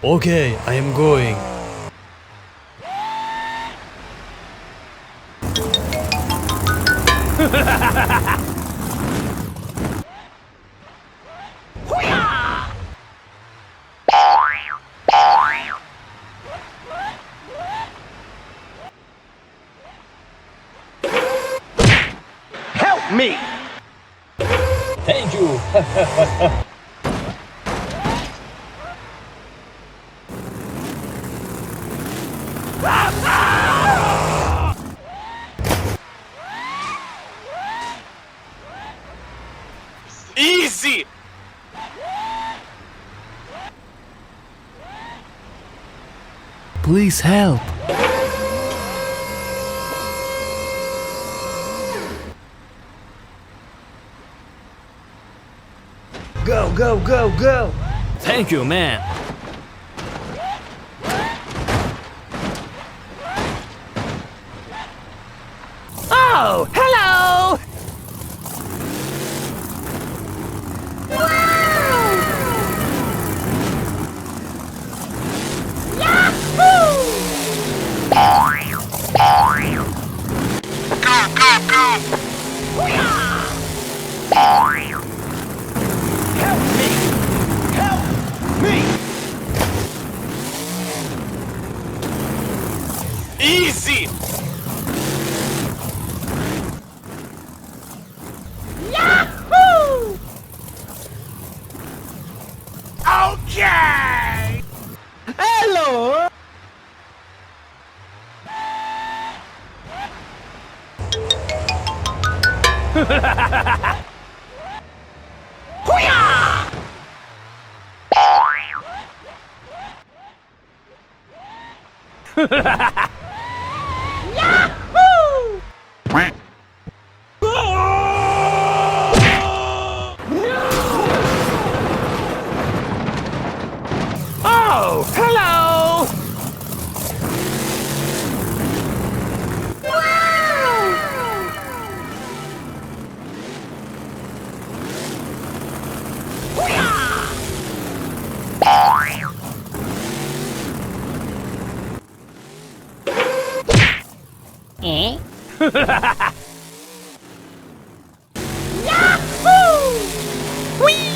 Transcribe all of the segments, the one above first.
Okay, I am going. Help me! Thank you. Easy! Please help. Go, go, go, go! Thank you, man. Oh, hello! Easy! Yahoo! Okay! Hello! Yahoo! Oh, hello! Yahoo! Whee!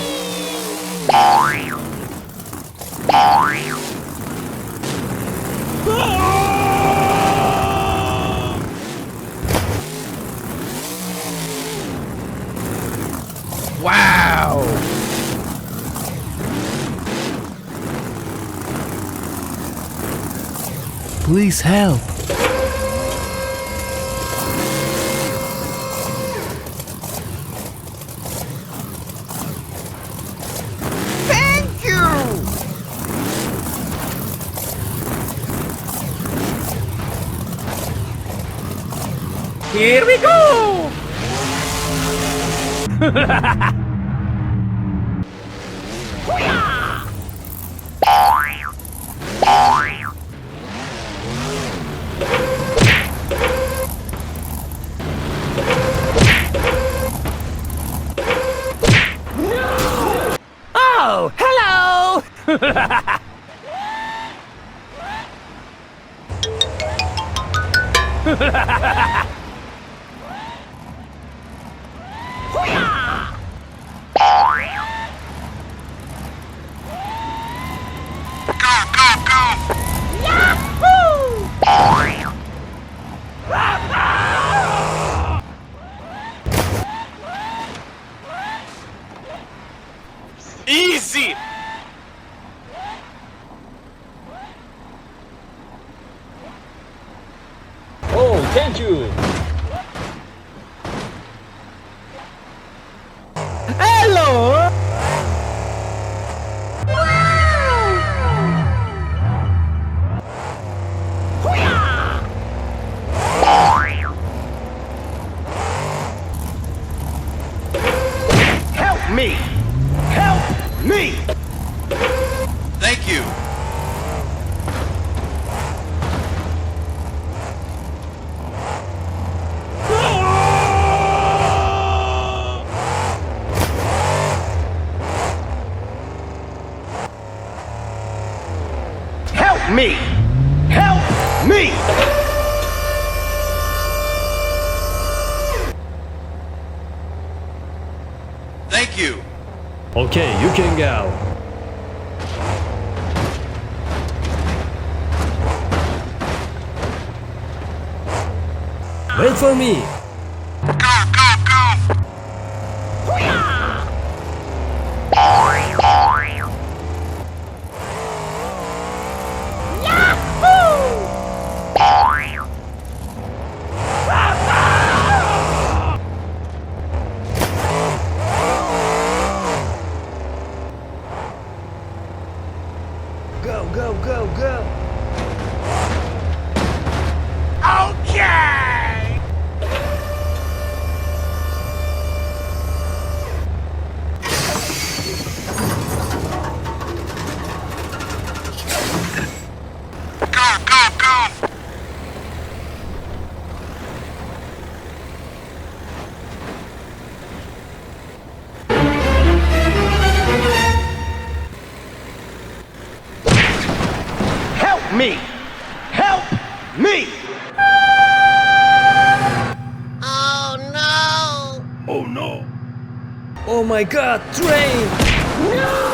Wow! Please help. Thank you! Here we go! Oh, hello! Easy! Oh, thank you. Hello! Help me! Help me! Thank you. Okay, you can go. Wait for me. Go, go, go, go. Okay! Help me! Help me! Oh my god, train! No!